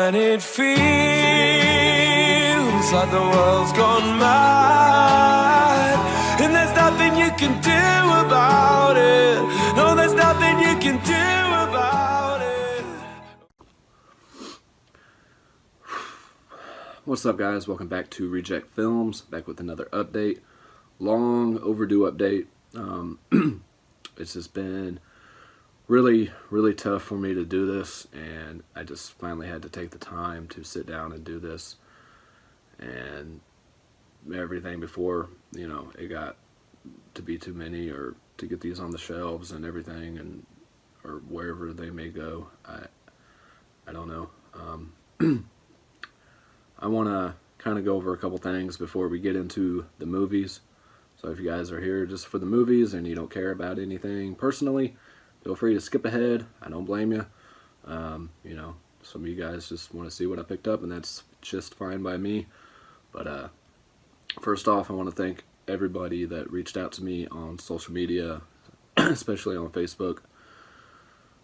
And it feels like the world's gone mad, and there's nothing you can do about it. No, there's nothing you can do about it. What's up, guys? Welcome back to RejectFilmz, back with another update. Long overdue update. It's just been really tough for me to do this, and I just finally had to take the time to sit down and do this. And everything before, you know, it got to be too many, or to get these on the shelves and everything, and or wherever they may go. I don't know. I want to kind of go over a couple things before we get into the movies. So if you guys are here just for the movies and you don't care about anything personally, feel free to skip ahead. I don't blame you. You know, some of you guys just want to see what I picked up, and that's just fine by me. But first off, I want to thank everybody that reached out to me on social media, especially on Facebook.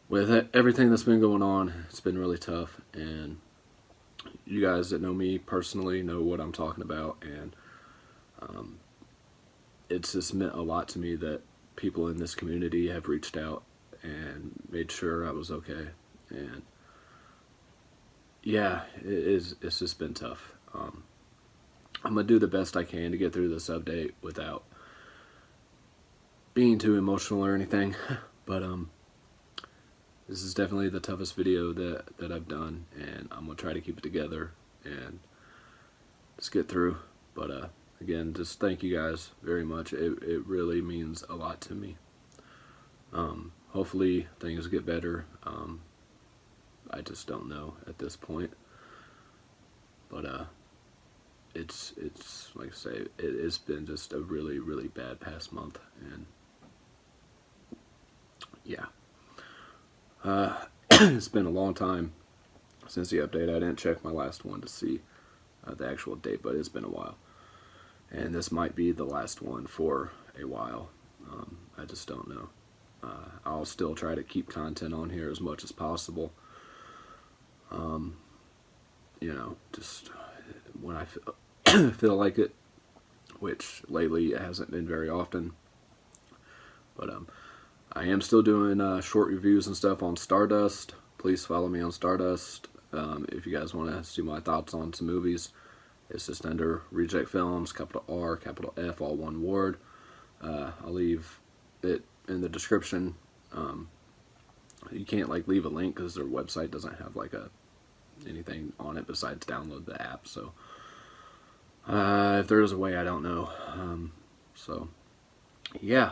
With everything that's been going on, it's been really tough, and you guys that know me personally know what I'm talking about, and it's just meant a lot to me that people in this community have reached out and made sure I was okay. And yeah, it's just been tough. I'm gonna do the best I can to get through this update without being too emotional or anything, but this is definitely the toughest video that I've done, and I'm gonna try to keep it together and just get through. But again, just thank you guys very much. It really means a lot to me. Hopefully things get better. I just don't know at this point. But it's like I say, it's been just a really bad past month, and yeah. It's been a long time since the update. I didn't check my last one to see the actual date, but it's been a while. And this might be the last one for a while. I just don't know. I'll still try to keep content on here as much as possible. You know, just when I feel like it, which lately it hasn't been very often. But I am still doing short reviews and stuff on Stardust. Please follow me on Stardust if you guys want to see my thoughts on some movies. It's just under RejectFilmz, capital R, capital F, all one word. I'll leave it in the description. You can't like leave a link because their website doesn't have like anything on it besides download the app. So if there is a way, I don't know. So yeah.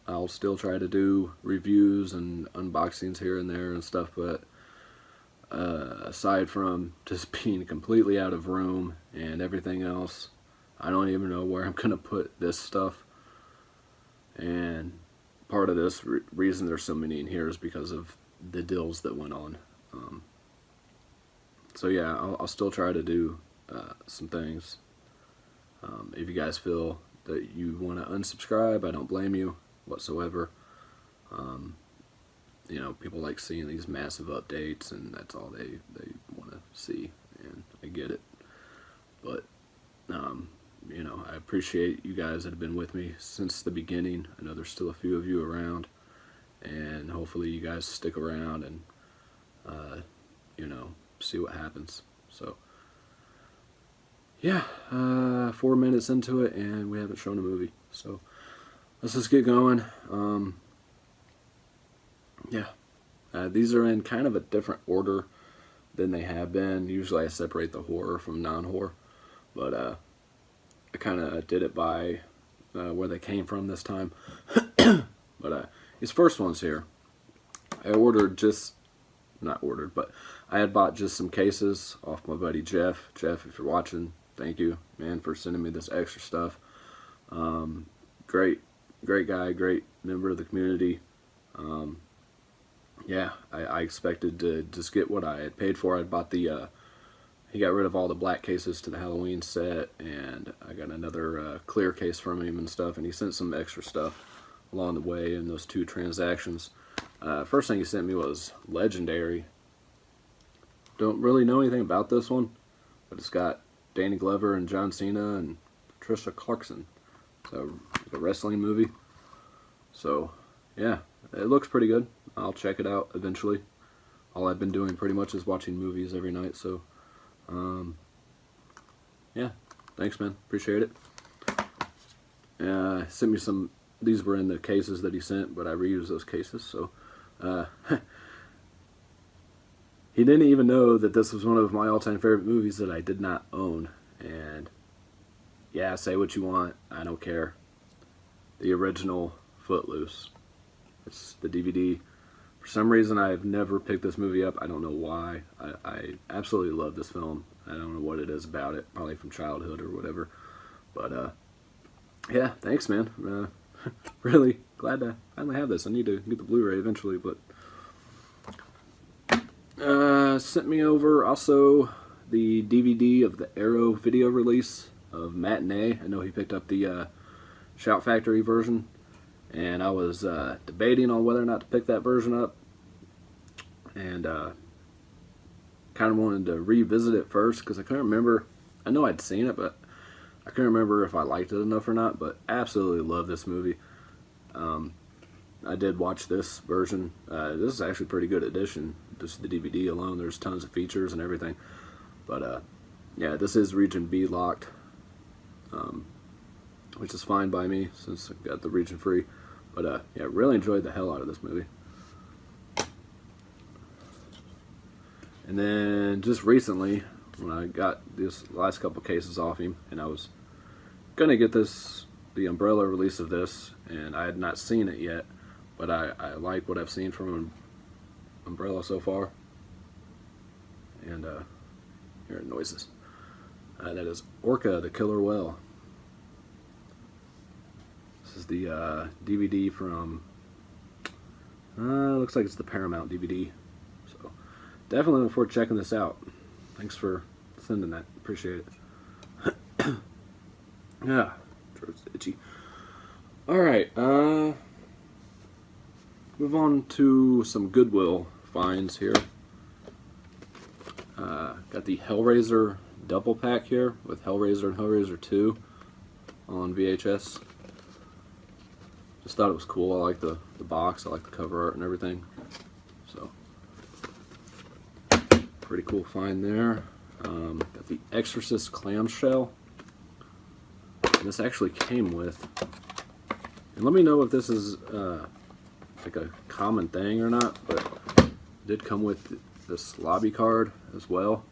I'll still try to do reviews and unboxings here and there and stuff, but aside from just being completely out of room and everything else, I don't even know where I'm gonna put this stuff. And part of this reason there's so many in here is because of the deals that went on. So yeah, I'll still try to do some things. If you guys feel that you want to unsubscribe, I don't blame you whatsoever. You know, people like seeing these massive updates, and that's all they want to see, and I get it. But you know, I appreciate you guys that have been with me since the beginning. I know there's still a few of you around, and hopefully you guys stick around and you know, see what happens. So yeah, 4 minutes into it and we haven't shown a movie, so let's just get going. Yeah, these are in kind of a different order than they have been. Usually I separate the horror from non-horror, but I kind of did it by where they came from this time. But these first ones here, I ordered but I had bought just some cases off my buddy Jeff. Jeff, if you're watching, thank you, man, for sending me this extra stuff. Great guy, great member of the community. Yeah, I expected to just get what I had paid for. I bought the, he got rid of all the black cases to the Halloween set, and I got another clear case from him and stuff, and he sent some extra stuff along the way in those two transactions. First thing he sent me was Legendary. don't really know anything about this one, but it's got Danny Glover and John Cena and Patricia Clarkson. So it's a wrestling movie. So yeah, it looks pretty good. I'll check it out eventually. All I've been doing pretty much is watching movies every night. So yeah, thanks man, appreciate it. Sent me some. These were in the cases that he sent, but I reused those cases. So he didn't even know that this was one of my all-time favorite movies that I did not own. And yeah, say what you want, I don't care. The original Footloose. It's the DVD. For some reason, I've never picked this movie up. I don't know why. I absolutely love this film. I don't know what it is about it. Probably from childhood or whatever. But yeah, thanks, man. Really glad to finally have this. I need to get the Blu-ray eventually, but sent me over also the DVD of the Arrow video release of Matinee. I know he picked up the Shout Factory version, and I was debating on whether or not to pick that version up, and kind of wanted to revisit it first because I couldn't remember. I know I'd seen it, but I couldn't remember if I liked it enough or not. But absolutely love this movie. I did watch this version. This is actually a pretty good edition. Just the DVD alone, there's tons of features and everything. But yeah, this is region B locked, which is fine by me since I got the region free. But yeah, really enjoyed the hell out of this movie. And then just recently, when I got this last couple cases off him, and I was gonna get the Umbrella release of this, and I had not seen it yet, but I like what I've seen from Umbrella so far. And hearing noises. That is Orca, the Killer Whale. This is the DVD from, looks like it's the Paramount DVD. So definitely look forward to checking this out. Thanks for sending that. Appreciate it. Yeah, throat's itchy. Alright, move on to some Goodwill finds here. Got the Hellraiser double pack here with Hellraiser and Hellraiser 2 on VHS. Just thought it was cool. I like the box. I like the cover art and everything. So, pretty cool find there. Got the Exorcist clamshell. And this actually came with. And let me know if this is like a common thing or not. But it did come with this lobby card as well.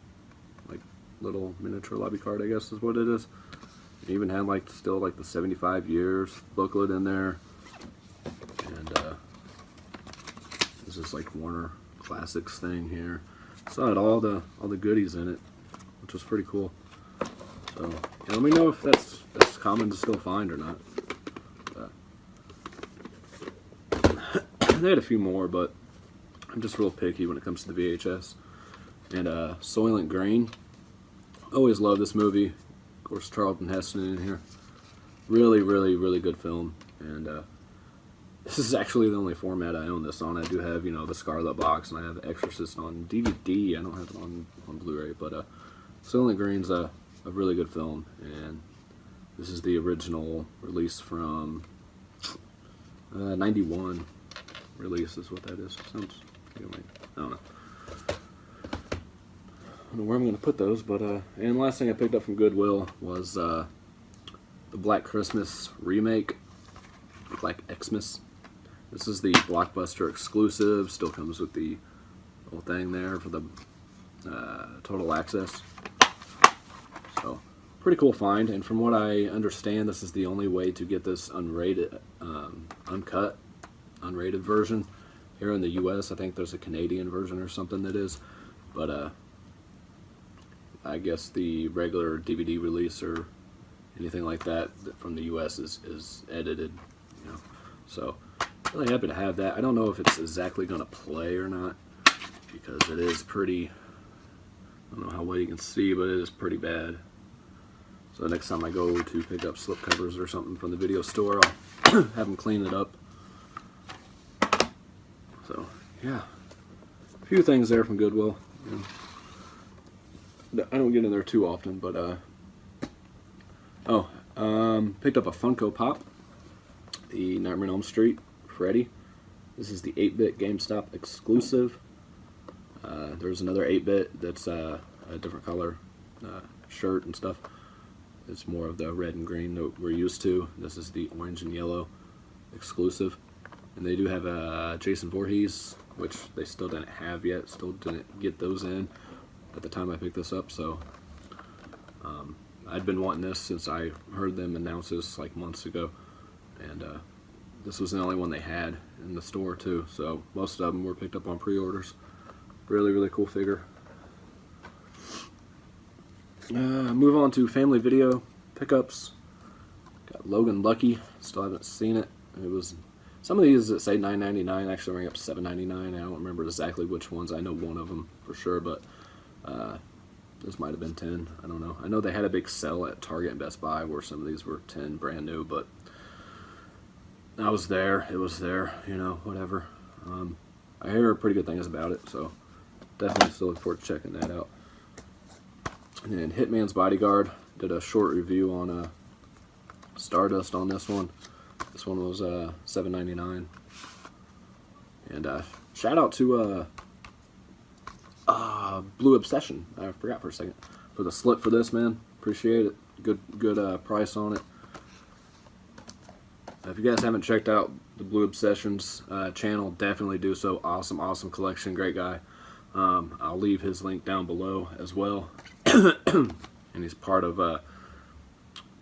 Like little miniature lobby card, I guess is what it is. It even had like still like the 75 years booklet in there. And this is like Warner Classics thing here. So it had all the goodies in it, which was pretty cool. So yeah, let me know if that's common to still find or not. They had a few more, but I'm just real picky when it comes to the VHS. And Soylent Green. Always love this movie. Of course, Charlton Heston in here. Really, really, really good film. And this is actually the only format I own this on. I do have, the Scarlet Box, and I have Exorcist on DVD. I don't have it on Blu-ray, but Soylent Green's a really good film. And this is the original release from 91 release is what that is. Sounds, I don't know. I don't know where I'm going to put those, but and last thing I picked up from Goodwill was the Black Christmas remake, Black Xmas. This is the Blockbuster exclusive. Still comes with the whole thing there for the total access. So pretty cool find. And from what I understand, this is the only way to get this unrated, uncut, unrated version here in the U.S. I think there's a Canadian version or something that is, but I guess the regular DVD release or anything like that from the U.S. is edited, So really happy to have that. I don't know if it's exactly going to play or not because it is pretty. I don't know how well you can see, but it is pretty bad. So next time I go to pick up slipcovers or something from the video store, I'll have them clean it up. So yeah, a few things there from Goodwill. I don't get in there too often, but picked up a Funko Pop, the Nightmare on Elm Street Freddy. This is the 8-bit GameStop exclusive. There's another 8-bit that's a different color shirt and stuff. It's more of the red and green that we're used to. This is the orange and yellow exclusive. And they do have a Jason Voorhees, which they still didn't have yet. Still didn't get those in at the time I picked this up. So I'd been wanting this since I heard them announce this like months ago. And this was the only one they had in the store too. So most of them were picked up on pre-orders. Really, really cool figure. Move on to family video pickups. Got Logan Lucky. Still haven't seen it. It was some of these that say $9.99 actually ring up $7.99. I don't remember exactly which ones. I know one of them for sure, but this might have been 10. I don't know. I know they had a big sale at Target and Best Buy where some of these were 10 brand new, but I was there. It was there. You know, whatever. I hear pretty good things about it, so definitely still look forward to checking that out. And then Hitman's Bodyguard, did a short review on Stardust on this one. This one was $7.99. And shout out to Blu Obsession. I forgot for a second for the slip for this, man. Appreciate it. Good price on it. If you guys haven't checked out the Blu Obsession's channel, definitely do so. Awesome collection. Great guy. I'll leave his link down below as well. And he's part of the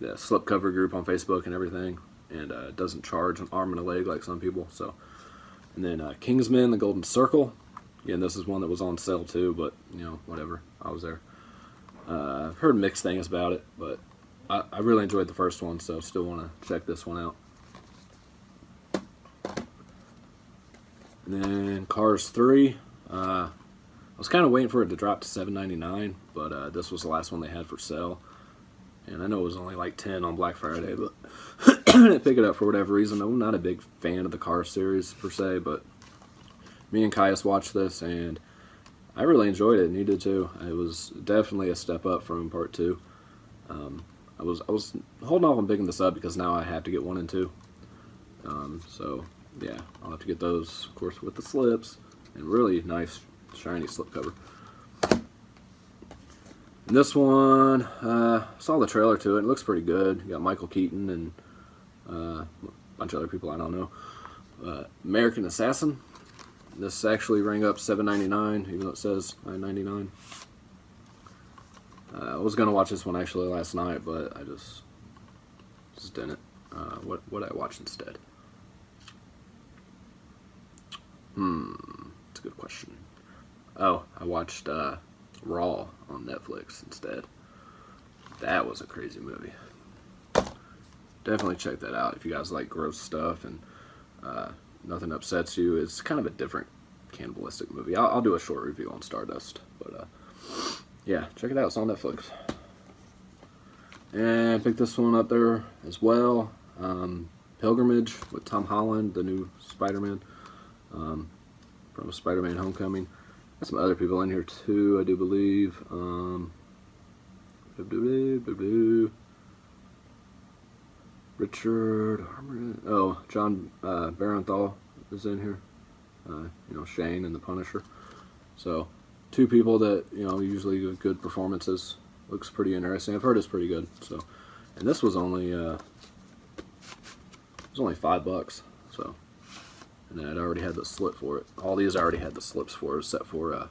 slipcover group on Facebook and everything. And doesn't charge an arm and a leg like some people. So, and then Kingsman, the Golden Circle. Again, this is one that was on sale too, but you know, whatever. I was there. I've heard mixed things about it, but I really enjoyed the first one, so still want to check this one out. And then Cars 3. I was kind of waiting for it to drop to $7.99, but this was the last one they had for sale. And I know it was only like 10 on Black Friday, but I didn't pick it up for whatever reason. I'm not a big fan of the Cars series per se, but me and Caius watched this, and I really enjoyed it, and you did too. It was definitely a step up from Part 2. I was holding off on picking this up because now I have to get 1 and 2. So yeah, I'll have to get those, of course, with the slips, and really nice shiny slipcover. And this one, saw the trailer to it. It looks pretty good. You got Michael Keaton and a bunch of other people I don't know. American Assassin. This actually rang up $7.99, even though it says $9.99. I was gonna watch this one actually last night, but I just didn't. What did I watch instead? That's a good question. Oh, I watched Raw on Netflix instead. That was a crazy movie. Definitely check that out if you guys like gross stuff and nothing upsets you. It's kind of a different cannibalistic movie. I'll do a short review on Stardust, but yeah, check it out. It's on Netflix. And pick this one up there as well. Pilgrimage with Tom Holland, the new Spider-Man from Spider-Man Homecoming. Got some other people in here too, I do believe. Richard, John Barenthal is in here. You know, Shane and the Punisher. So, 2 people that, you know, usually give good performances. Looks pretty interesting. I've heard it's pretty good. So, and this was only $5. So, and I'd already had the slip for it. All these I already had the slips for, except for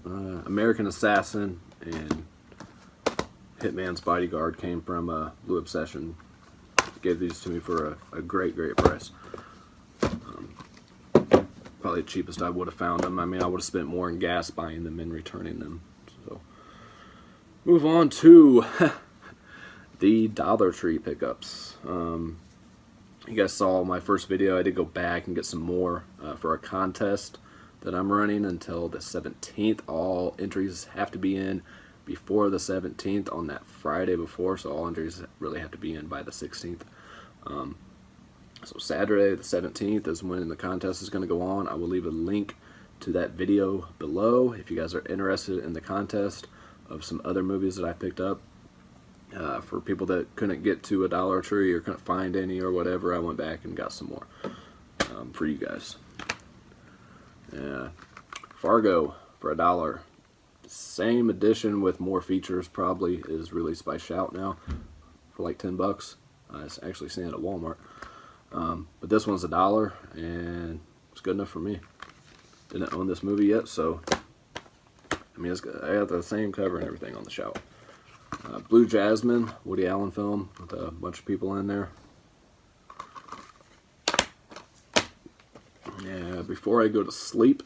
American Assassin and Hitman's Bodyguard came from Blu Obsession. Gave these to me for a great price. Probably the cheapest I would have found them. I mean, I would have spent more in gas buying them and returning them. So, move on to the Dollar Tree pickups. You guys saw my first video. I did go back and get some more for a contest that I'm running until the 17th. All entries have to be in before the 17th on that Friday before, so all entries really have to be in by the 16th. So Saturday the 17th is when the contest is going to go on. I will leave a link to that video below if you guys are interested in the contest of some other movies that I picked up. For people that couldn't get to a Dollar Tree or couldn't find any or whatever, I went back and got some more for you guys. Fargo for $1. Same edition with more features probably is released by Shout now for like $10. It's actually seen it at Walmart. But this one's $1 and it's good enough for me. Didn't own this movie yet, so I mean, I got the same cover and everything on the Shout. Blue Jasmine, Woody Allen film with a bunch of people in there. Yeah, Before I Go to Sleep.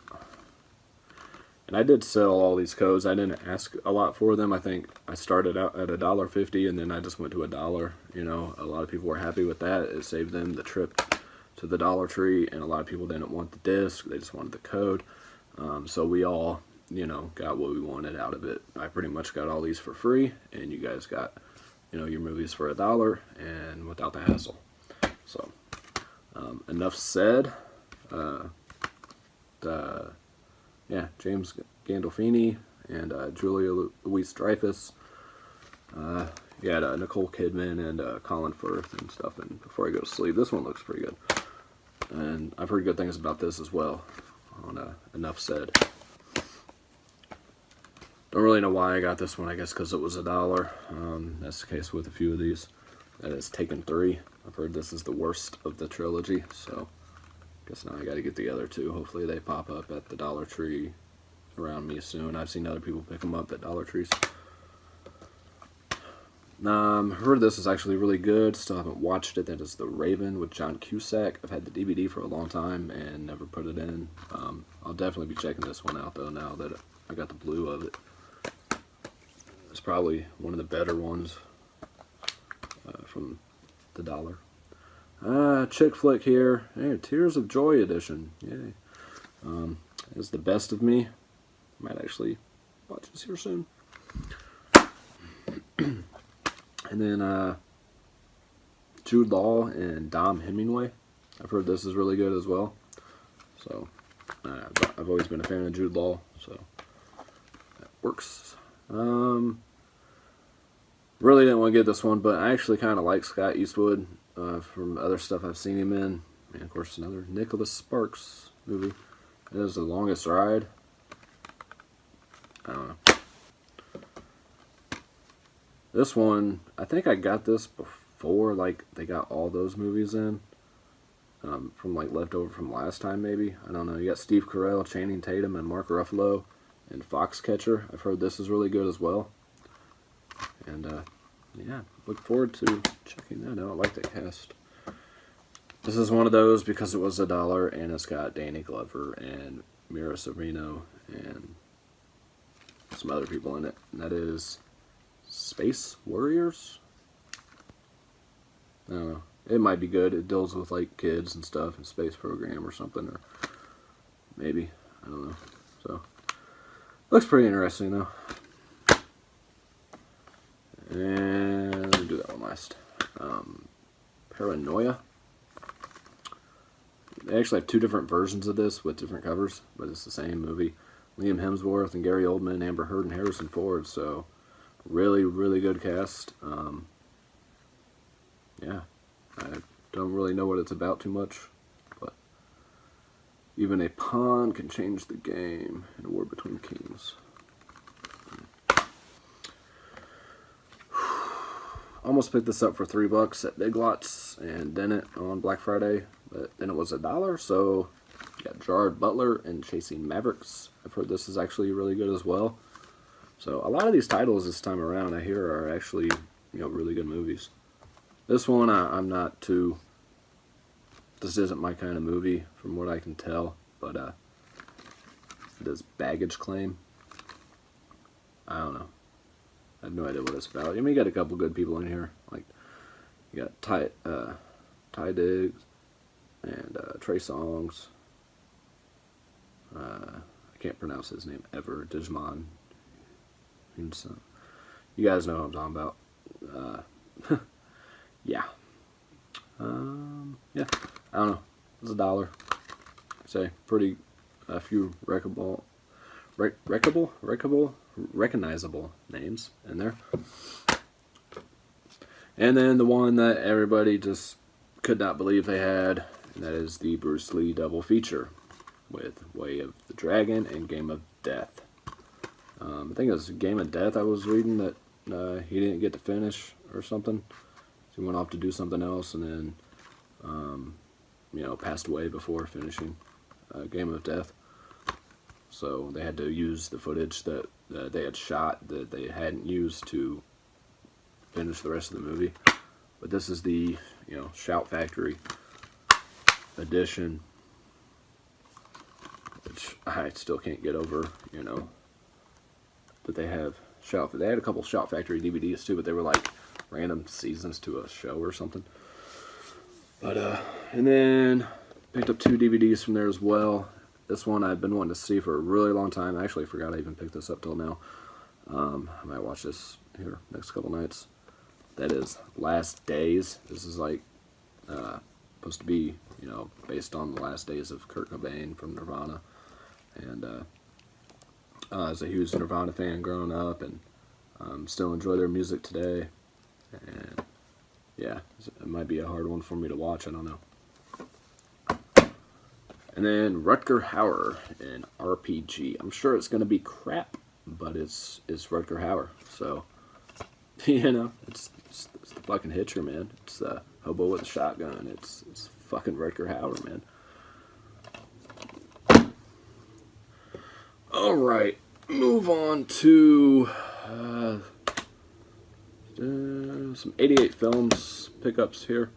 And I did sell all these codes. I didn't ask a lot for them. I think I started out at $1.50 and then I just went to $1. You know, a lot of people were happy with that. It saved them the trip to the Dollar Tree, and a lot of people didn't want the disc. They just wanted the code. So we all, you know, got what we wanted out of it. I pretty much got all these for free, and you guys got, you know, your movies for $1 and without the hassle. So, enough said. Yeah, James Gandolfini and Julia Louis-Dreyfus. You had Nicole Kidman and Colin Firth and stuff. And Before I Go to Sleep, this one looks pretty good. And I've heard good things about this as well. On Enough Said. Don't really know why I got this one. I guess because it was $1. That's the case with a few of these. That is Taken 3. I've heard this is the worst of the trilogy, so guess now I got to get the other two. Hopefully they pop up at the Dollar Tree around me soon. I've seen other people pick them up at Dollar Trees. Heard this is actually really good. Still haven't watched it. That is The Raven with John Cusack. I've had the DVD for a long time and never put it in. I'll definitely be checking this one out though now that I got the blue of it. It's probably one of the better ones from the Dollar. Chick flick here. Hey, Tears of Joy edition. Yay. It's The Best of Me. Might actually watch this here soon. And then Jude Law and Dom Hemingway. I've heard this is really good as well. So I've always been a fan of Jude Law, so that works. Really didn't want to get this one, but I actually kind of like Scott Eastwood from other stuff I've seen him in. And of course another Nicholas Sparks movie. It is The Longest Ride. I don't know. This one, I think I got this before, like, they got all those movies in. From, like, leftover from last time, maybe. I don't know. You got Steve Carell, Channing Tatum, and Mark Ruffalo, and Foxcatcher. I've heard this is really good as well. And, yeah, look forward to checking that out. I like that cast. This is one of those because it was $1, and it's got Danny Glover and Mira Sorvino and some other people in it. And that is Space Warriors? I don't know. It might be good. It deals with like kids and stuff and space program or something, or maybe. I don't know. So looks pretty interesting though. And let me do that one last. Paranoia. They actually have two different versions of this with different covers, but it's the same movie. Liam Hemsworth and Gary Oldman, Amber Heard and Harrison Ford. So really, really good cast. Yeah, I don't really know what it's about too much, but even a pawn can change the game in a war between kings. Almost picked this up for $3 at Big Lots and didn't on Black Friday, but then it was $1, so got Gerard Butler and Chasing Mavericks. I've heard this is actually really good as well. So a lot of these titles this time around I hear are actually, you know, really good movies. This one I'm not too, this isn't my kind of movie from what I can tell, but it is Baggage Claim. I don't know. I have no idea what it's about. I mean, you got a couple good people in here. Like, you got Ty Diggs and Trey Songz. I can't pronounce his name ever. Digimon. You guys know what I'm talking about. Yeah. Yeah. I don't know. It's $1. Say pretty a few recognizable names in there. And then the one that everybody just could not believe they had, and that is the Bruce Lee double feature with Way of the Dragon and Game of Death. I think it was Game of Death I was reading that he didn't get to finish or something. He went off to do something else and then, passed away before finishing Game of Death. So they had to use the footage that they had shot that they hadn't used to finish the rest of the movie. But this is the, Shout Factory edition, which I still can't get over, that they have Shout. They had a couple Shout Factory DVDs too, but they were like random seasons to a show or something. But and then picked up 2 DVDs from there as well. This one I've been wanting to see for a really long time. I actually forgot I even picked this up till now. I might watch this here next couple nights. That is Last Days. This is like supposed to be, based on the last days of Kurt Cobain from Nirvana. And I was a huge Nirvana fan growing up, and still enjoy their music today. And yeah, it might be a hard one for me to watch. I don't know. And then Rutger Hauer in RPG. I'm sure it's going to be crap, but it's Rutger Hauer. So, it's the fucking Hitcher, man. It's the hobo with a shotgun. It's fucking Rutger Hauer, man. Alright, move on to some 88 Films pickups here.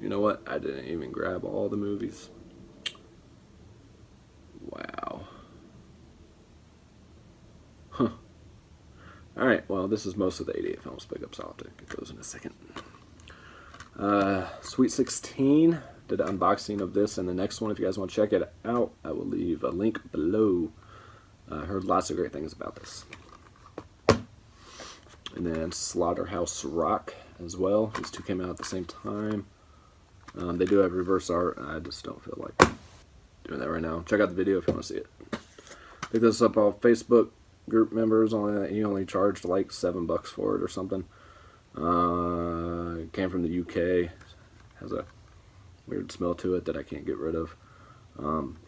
You know what? I didn't even grab all the movies. Wow. Huh. Alright, well, this is most of the 88 Films pickups. I'll have to get those in a second. Sweet 16 did an unboxing of this and the next one. If you guys want to check it out, I will leave a link below. Heard lots of great things about this. And then Slaughterhouse Rock as well. These two came out at the same time. They do have reverse art. I just don't feel like doing that right now. Check out the video if you want to see it. Pick this up off Facebook group members. He only charged like $7 for it or something. It came from the UK. Has a weird smell to it that I can't get rid of.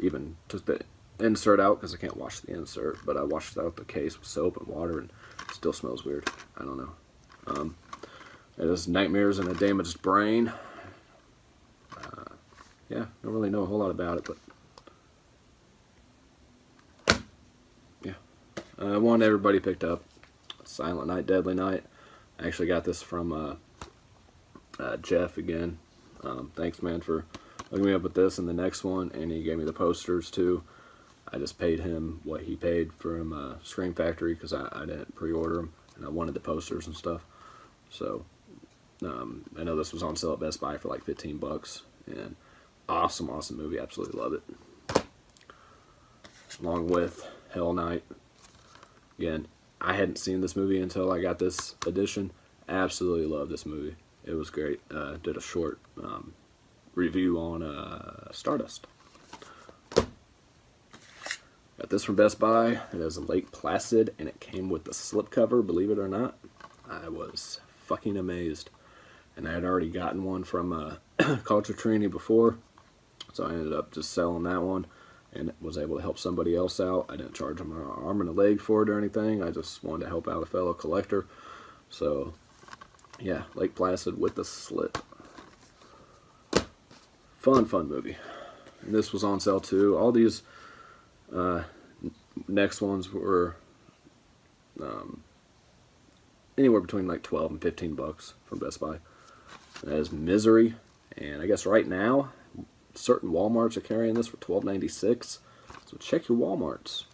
Even took the insert out because I can't wash the insert, but I washed out the case with soap and water and it still smells weird. I don't know. It is Nightmares in a Damaged Brain. Yeah, don't really know a whole lot about it, but yeah. One everybody picked up, Silent Night, Deadly Night. I actually got this from Jeff again. Thanks, man, for hooking me up with this and the next one, and he gave me the posters too. I just paid him what he paid from Scream Factory because I didn't pre-order them, and I wanted the posters and stuff. So I know this was on sale at Best Buy for like $15, and awesome movie. Absolutely love it. Along with Hell Night. Again, I hadn't seen this movie until I got this edition. Absolutely love this movie. It was great. Did a short review on Stardust. Got this from Best Buy. It is a Lake Placid, and it came with the slipcover, believe it or not. I was fucking amazed. And I had already gotten one from Culture Trini before, so I ended up just selling that one and was able to help somebody else out. I didn't charge them an arm and a leg for it or anything. I just wanted to help out a fellow collector. So, yeah, Lake Placid with the slip. Fun movie. And this was on sale too. All these next ones were anywhere between like $12 and $15 from Best Buy. That is Misery, and I guess right now certain Walmarts are carrying this for $12.96. So check your Walmarts.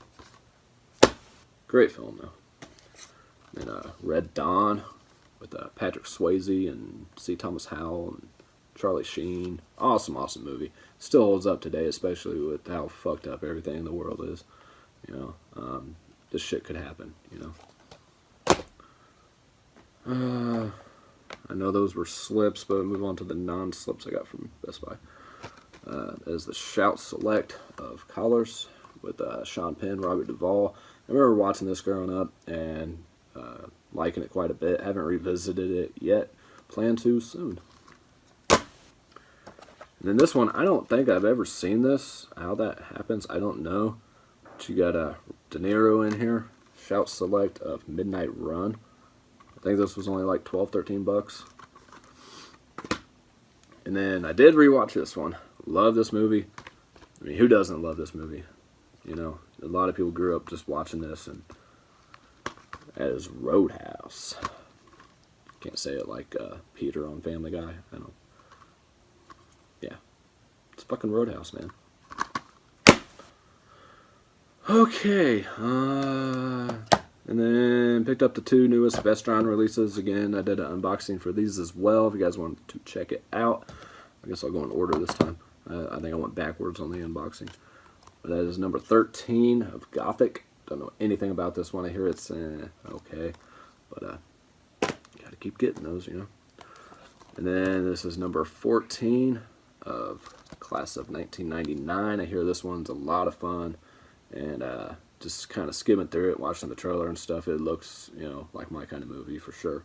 Great film though. And Red Dawn with Patrick Swayze and C. Thomas Howell and Charlie Sheen. Awesome movie. Still holds up today, especially with how fucked up everything in the world is. This shit could happen. I know those were slips, but move on to the non-slips I got from Best Buy. is the Shout Select of Collars with Sean Penn, Robert Duvall. I remember watching this growing up and liking it quite a bit. Haven't revisited it yet. Plan to soon. And then this one, I don't think I've ever seen this. How that happens, I don't know. But you got De Niro in here. Shout Select of Midnight Run. I think this was only like 12, 13 bucks. And then I did rewatch this one. Love this movie. I mean, who doesn't love this movie? You know, a lot of people grew up just watching this, and that is Roadhouse. Can't say it like Peter on Family Guy. I know. Yeah. It's fucking Roadhouse, man. Okay. And then picked up the 2 newest Vestron releases. Again, I did an unboxing for these as well. If you guys want to check it out, I guess I'll go in order this time. I think I went backwards on the unboxing. But that is number 13 of Gothic. Don't know anything about this one. I hear it's okay. But gotta keep getting those, you know. And then this is number 14 of Class of 1999. I hear this one's a lot of fun. And just kind of skimming through it, watching the trailer and stuff, it looks, you know, like my kind of movie for sure.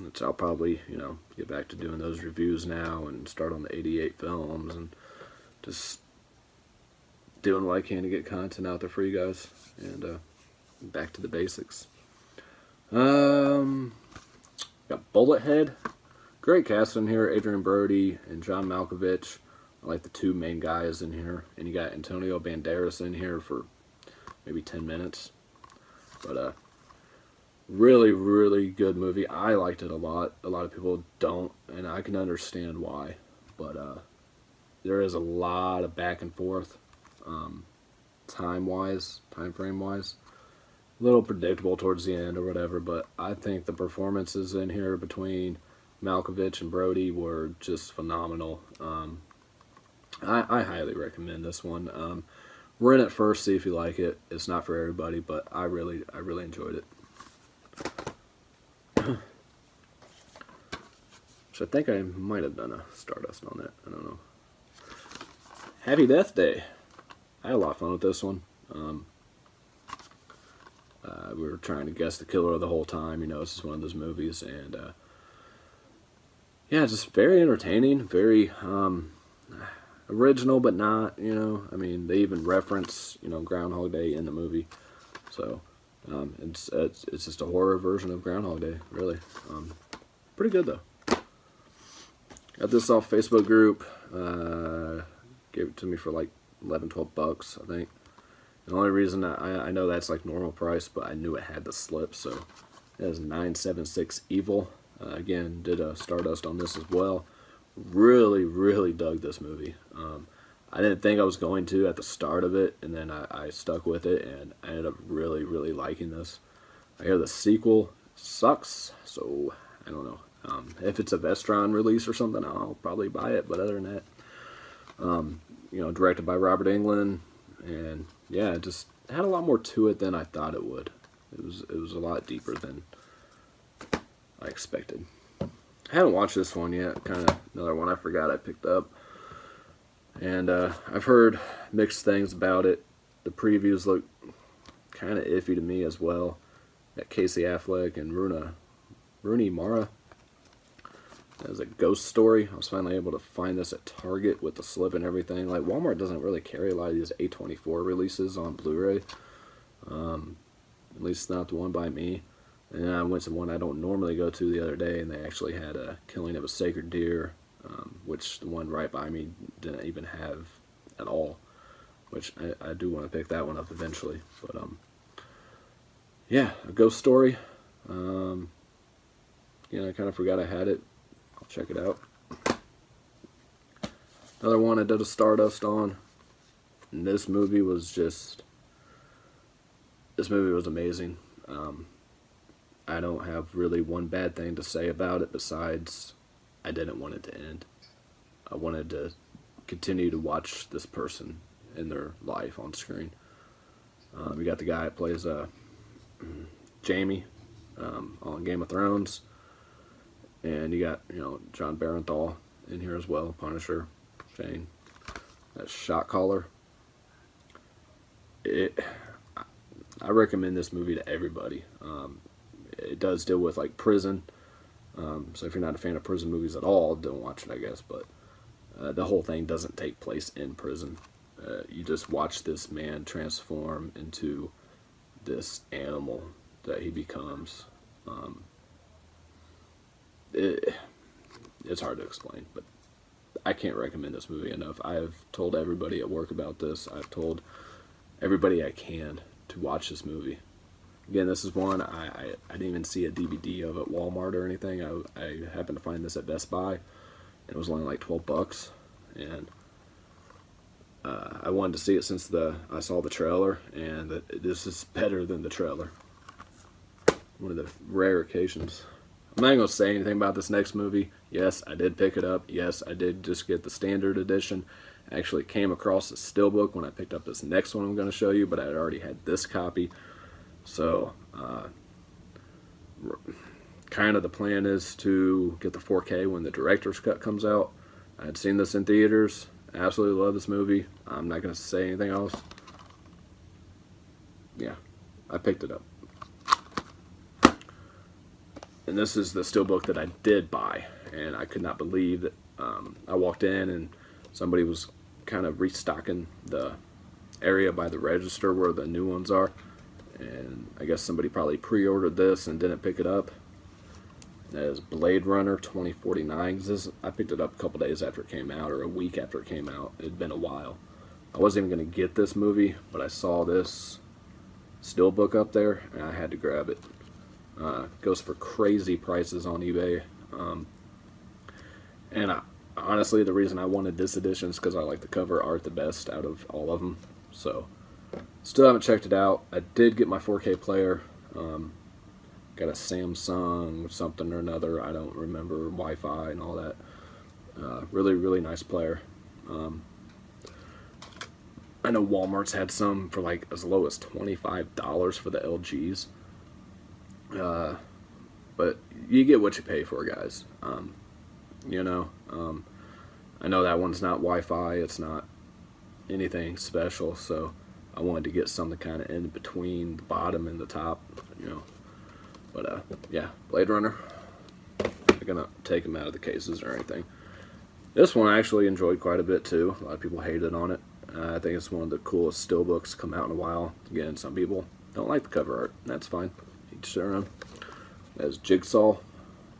Which I'll probably, you know, get back to doing those reviews now and start on the 88 films and just doing what I can to get content out there for you guys. And back to the basics. Got Bullethead. Great cast in here. Adrian Brody and John Malkovich. I like the 2 main guys in here. And you got Antonio Banderas in here for maybe 10 minutes. But really, really good movie. I liked it a lot. A lot of people don't, and I can understand why. But there is a lot of back and forth, time frame wise. A little predictable towards the end or whatever, but I think the performances in here between Malkovich and Brody were just phenomenal. I highly recommend this one. Rent it first, see if you like it. It's not for everybody, but I really enjoyed it. Which I think I might have done a Stardust on that. I don't know. Happy Death Day. I had a lot of fun with this one. We were trying to guess the killer the whole time. You know, this is one of those movies, and yeah, just very entertaining, very original, but not, you know. I mean, they even reference, you know, Groundhog Day in the movie. So, it's just a horror version of Groundhog Day, really. Pretty good, though. Got this off Facebook group. Gave it to me for like 11, 12 bucks, I think. The only reason I know that's like normal price, but I knew it had the slip, so it is 976 Evil. Again, did a Stardust on this as well. Really, really dug this movie. I didn't think I was going to at the start of it, and then I stuck with it, and I ended up really, really liking this. I hear the sequel sucks, so I don't know. If it's a Vestron release or something, I'll probably buy it, but other than that, you know, directed by Robert Englund, and yeah, it just had a lot more to it than I thought it would. It was a lot deeper than I expected. I haven't watched this one yet. Kind of another one I forgot I picked up. And I've heard mixed things about it. The previews look kind of iffy to me as well. Got Casey Affleck and Rooney Mara. As a ghost story. I was finally able to find this at Target with the slip and everything. Like, Walmart doesn't really carry a lot of these A24 releases on Blu-ray. At least not the one by me. And I went to one I don't normally go to the other day, and they actually had a Killing of a Sacred Deer, which the one right by me didn't even have at all. Which I do want to pick that one up eventually. But, yeah, a ghost story. I kind of forgot I had it. I'll check it out. Another one I did a Stardust on. And this movie was amazing. I don't have really one bad thing to say about it besides I didn't want it to end. I wanted to continue to watch this person in their life on screen. We got the guy that plays Jaime on Game of Thrones. And you got, John Barenthal in here as well, Punisher. chain, that shot collar. I recommend this movie to everybody. It does deal with like prison, so if you're not a fan of prison movies at all, don't watch it, I guess. But the whole thing doesn't take place in prison. You just watch this man transform into this animal that he becomes. It's hard to explain, but I can't recommend this movie enough. I've told everybody at work about this. I've told everybody I can to watch this movie. Again, this is one I didn't even see a DVD of at Walmart or anything. I happened to find this at Best Buy, and it was only like $12, and I wanted to see it since I saw the trailer, and this is better than the trailer. One of the rare occasions. I'm not going to say anything about this next movie. Yes, I did pick it up. Yes, I did just get the standard edition. I actually came across the steelbook when I picked up this next one I'm going to show you, but I already had this copy. So, kind of the plan is to get the 4K when the director's cut comes out. I had seen this in theaters. I absolutely love this movie. I'm not going to say anything else. Yeah, I picked it up. And this is the steelbook that I did buy, and I could not believe that I walked in and somebody was kind of restocking the area by the register where the new ones are, and I guess somebody probably pre-ordered this and didn't pick it up. That is Blade Runner 2049. I picked it up a couple days after it came out, or a week after it came out. It had been a while. I wasn't even going to get this movie, but I saw this steelbook up there, and I had to grab it. Goes for crazy prices on eBay, and honestly, the reason I wanted this edition is because I like the cover art the best out of all of them. So, still haven't checked it out. I did get my 4K player. Got a Samsung something or another. I don't remember, Wi-Fi and all that. Really, really nice player. I know Walmart's had some for like as low as $25 for the LGs. But you get what you pay for, guys. I know that one's not Wi-Fi, it's not anything special, so I wanted to get something kind of in between the bottom and the top, But, yeah, Blade Runner. I'm gonna take them out of the cases or anything. This one I actually enjoyed quite a bit, too. A lot of people hated on it. I think it's one of the coolest steelbooks come out in a while. Again, some people don't like the cover art. That's fine. Each their own. That's Jigsaw.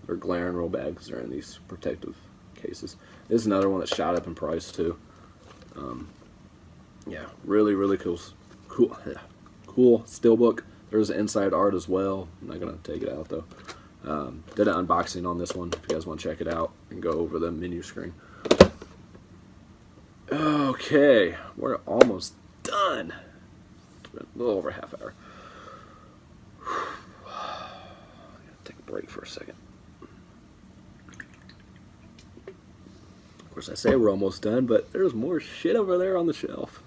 They're glaring real bad because they're in these protective cases. This is another one that shot up in price too. Yeah, really, really cool steelbook. There's inside art as well. I'm not gonna take it out though. Did an unboxing on this one. If you guys want to check it out and go over the menu screen. Okay, we're almost done. It's been a little over a half hour. Take a break for a second. Of course, I say we're almost done, but there's more shit over there on the shelf.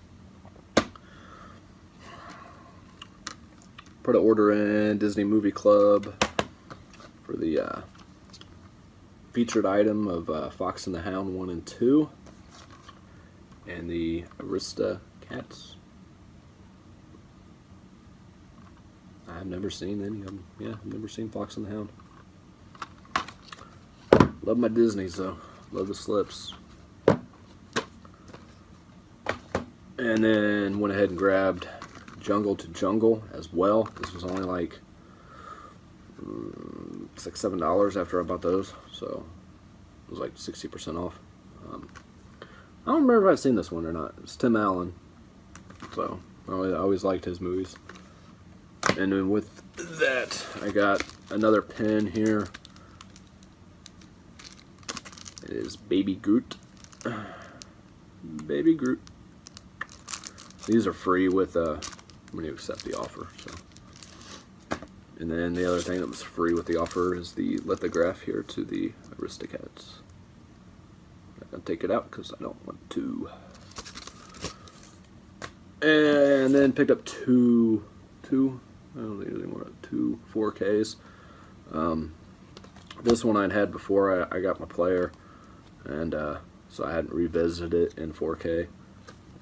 Put an order in Disney Movie Club for the featured item of Fox and the Hound 1 and 2, and the Aristocats. I've never seen any of them. Yeah, I've never seen Fox and the Hound. Love my Disneys though. Love the slips. And then went ahead and grabbed Jungle to Jungle as well. This was only like $6, $7 after I bought those, so it was like 60% off. I don't remember if I've seen this one or not. It's Tim Allen, so I always liked his movies. And then with that, I got another pen here. It is Baby Groot. Baby Groot. These are free with when you accept the offer. So, and then the other thing that was free with the offer is the lithograph here to the Aristocats. I'm gonna take it out because I don't want to. And then picked up two. I don't think there's any more. 2 4Ks. This one I'd had before I got my player, and so I hadn't revisited it in 4K.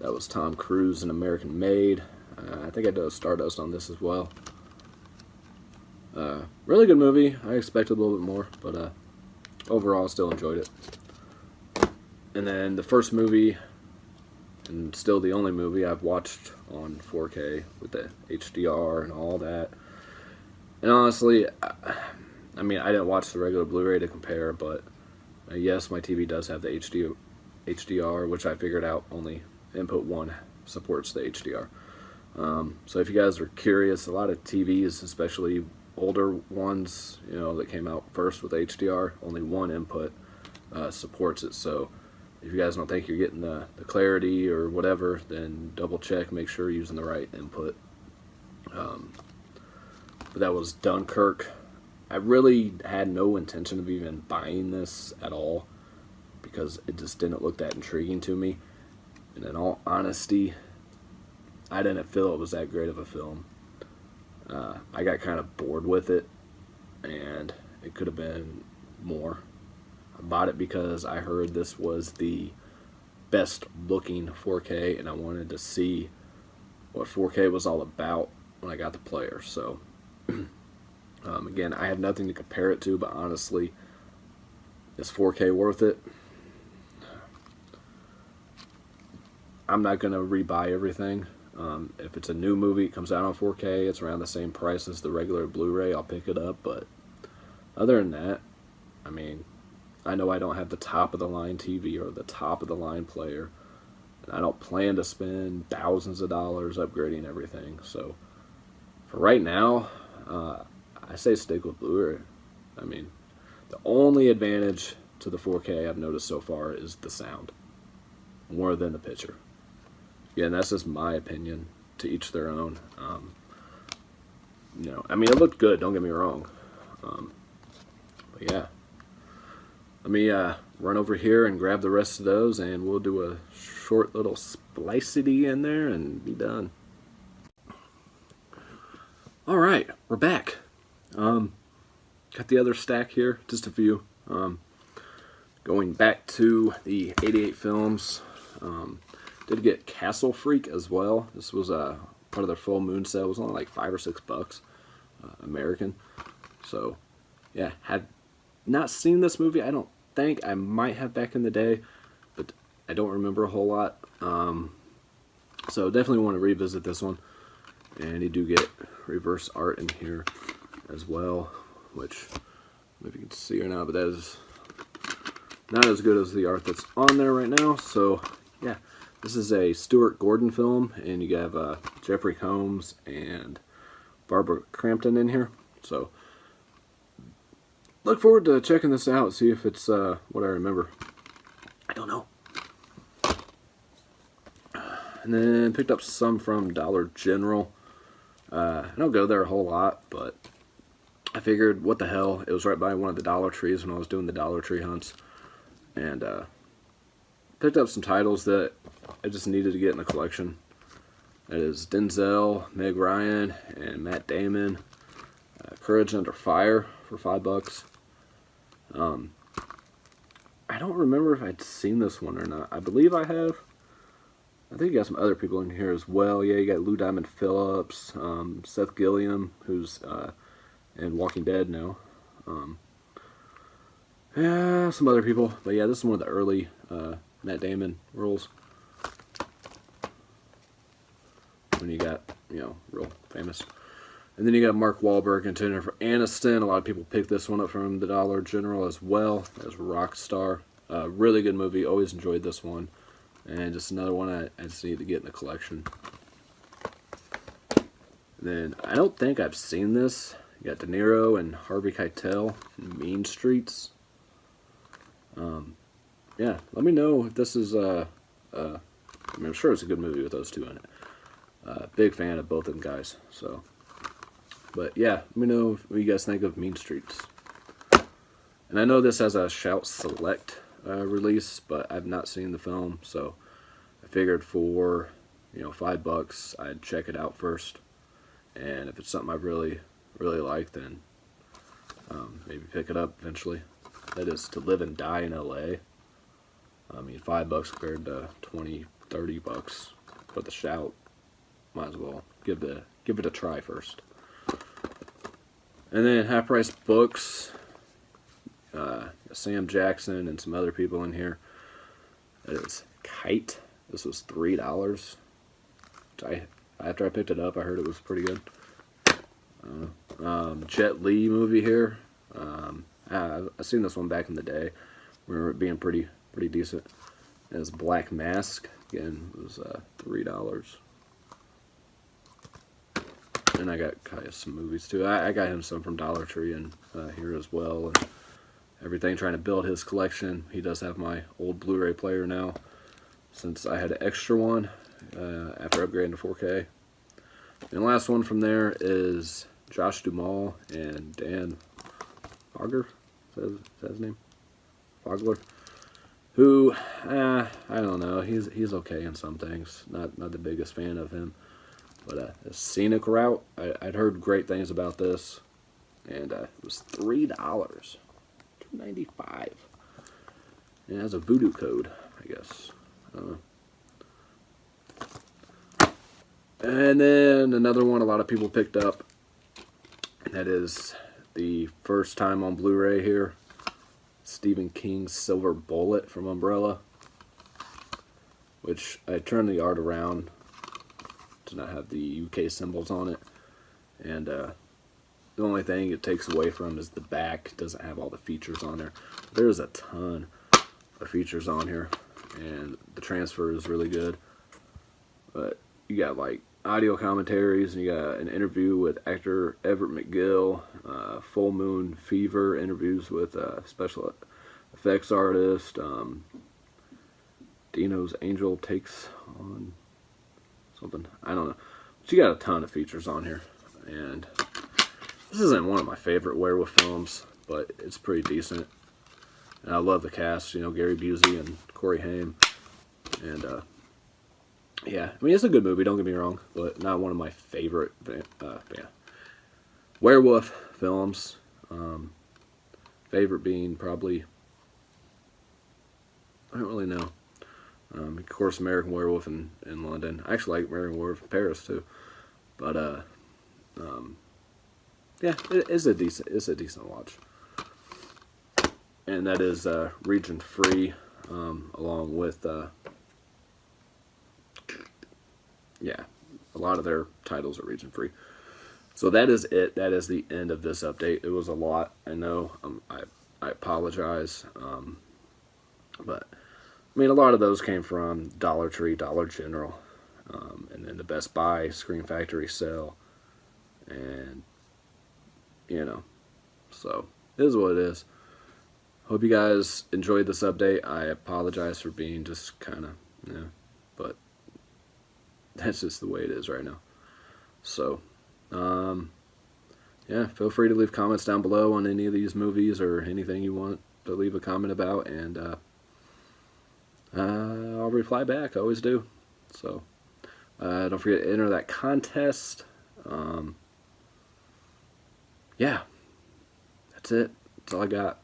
That was Tom Cruise in American Made. I think I did a Stardust on this as well. Really good movie. I expected a little bit more, but overall I still enjoyed it. And then the first movie, and still the only movie I've watched on 4K with the HDR and all that. And honestly, I mean, I didn't watch the regular Blu-ray to compare, but yes, my TV does have the HDR, which I figured out only input 1 supports the HDR. So if you guys are curious, a lot of TVs, especially older ones, you know, that came out first with HDR, only 1 input supports it. So if you guys don't think you're getting the clarity or whatever, then double check, make sure you're using the right input. But that was Dunkirk. I really had no intention of even buying this at all because it just didn't look that intriguing to me. And in all honesty, I didn't feel it was that great of a film. I got kind of bored with it, and it could have been more. I bought it because I heard this was the best looking 4K, and I wanted to see what 4K was all about when I got the player. So again, I have nothing to compare it to, but honestly, is 4K worth it? I'm not going to rebuy everything. If it's a new movie, it comes out on 4K, it's around the same price as the regular Blu-ray, I'll pick it up. But other than that, I mean, I know I don't have the top of the line TV or the top of the line player, and I don't plan to spend thousands of dollars upgrading everything. So for right now, I say stick with Blu-ray. I mean, the only advantage to the 4K I've noticed so far is the sound, more than the picture. Yeah, and that's just my opinion. To each their own. You know, I mean, it looked good. Don't get me wrong. But yeah, let me run over here and grab the rest of those, and we'll do a short little splicity in there and be done. All right, we're back. Got the other stack here, just a few. Going back to the 88 films. Did get Castle Freak as well. This was part of their full moon set. It was only like $5 or $6 American. So yeah, had not seen this movie. I don't think. I might have back in the day, but I don't remember a whole lot. So definitely want to revisit this one. And you do get reverse art in here as well, which I don't know if you can see or not, but that is not as good as the art that's on there right now. So yeah. This is a Stuart Gordon film, and you have Jeffrey Combs and Barbara Crampton in here. So, look forward to checking this out, see if it's what I remember. I don't know. And then picked up some from Dollar General. I don't go there a whole lot, but I figured, what the hell, it was right by one of the Dollar Trees when I was doing the Dollar Tree hunts. And picked up some titles that I just needed to get in the collection. That is Denzel, Meg Ryan, and Matt Damon. Courage Under Fire for $5. I don't remember if I'd seen this one or not. I believe I have. I think you got some other people in here as well. Yeah, you got Lou Diamond Phillips, Seth Gilliam, who's in Walking Dead now. Yeah, some other people. But yeah, this is one of the early Matt Damon roles. When you got, you know, real famous. And then you got Mark Wahlberg contender for Aniston. A lot of people picked this one up from the Dollar General as well as Rockstar. Really good movie. Always enjoyed this one. And just another one I just need to get in the collection. And then I don't think I've seen this. You got De Niro and Harvey Keitel in Mean Streets. Yeah, let me know if this is I mean, I'm sure it's a good movie with those two in it. Big fan of both of them guys. So, but yeah, let me know what you guys think of Mean Streets. And I know this has a Shout Select release, but I've not seen the film, so I figured for, you know, $5 I'd check it out first, and if it's something I really like, then maybe pick it up eventually. That is To Live and Die in LA. I mean, $5 compared to 20, $30. But the Shout, might as well give it a try first. And then half price books. Sam Jackson and some other people in here. It is Kite. This was $3. After I picked it up, I heard it was pretty good. Jet Li movie here. I've seen this one back in the day. Remember it being pretty decent. And it's Black Mask. Again, it was $3. And I got kind of some movies too. I got him some from Dollar Tree and here as well. And everything, trying to build his collection. He does have my old Blu-ray player now, since I had an extra one after upgrading to 4K. And the last one from there is Josh Duhamel and Dan Fogler. Is that his name? Fogler. Who, I don't know. He's okay in some things. Not the biggest fan of him. But a Scenic Route, I'd heard great things about this. And it was $3. $2.95. And it has a voodoo code, I guess. And then another one a lot of people picked up. And that is the first time on Blu-ray here. Stephen King's Silver Bullet from Umbrella. Which I turned the art around to not have the UK symbols on it. And the only thing it takes away from is the back. It doesn't have all the features on there. There's a ton of features on here. And the transfer is really good. But you got like audio commentaries, and you got an interview with actor Everett McGill, Full Moon Fever interviews with special effects artist, Dino's Angel Takes on something, I don't know. But you got a ton of features on here, and this isn't one of my favorite werewolf films, but it's pretty decent. And I love the cast, you know, Gary Busey and Corey Haim, and yeah, I mean, it's a good movie, don't get me wrong, but not one of my favorite werewolf films. Favorite being probably, I don't really know. Of course, American Werewolf in London. I actually like American Werewolf in Paris too. But yeah, it's a decent watch. And that is region free, along with yeah, a lot of their titles are region free. So that is it. That is the end of this update. It was a lot, I know. I apologize. But I mean, a lot of those came from Dollar Tree, Dollar General, and then the Best Buy, Screen Factory sale, and you know, so it is what it is. Hope you guys enjoyed this update. I apologize for being just kind of, you know, but that's just the way it is right now. So, yeah, feel free to leave comments down below on any of these movies or anything you want to leave a comment about, and I'll reply back. I always do. So, don't forget to enter that contest. Yeah, that's it. That's all I got.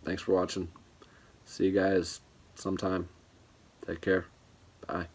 Thanks for watching. See you guys sometime. Take care. Bye.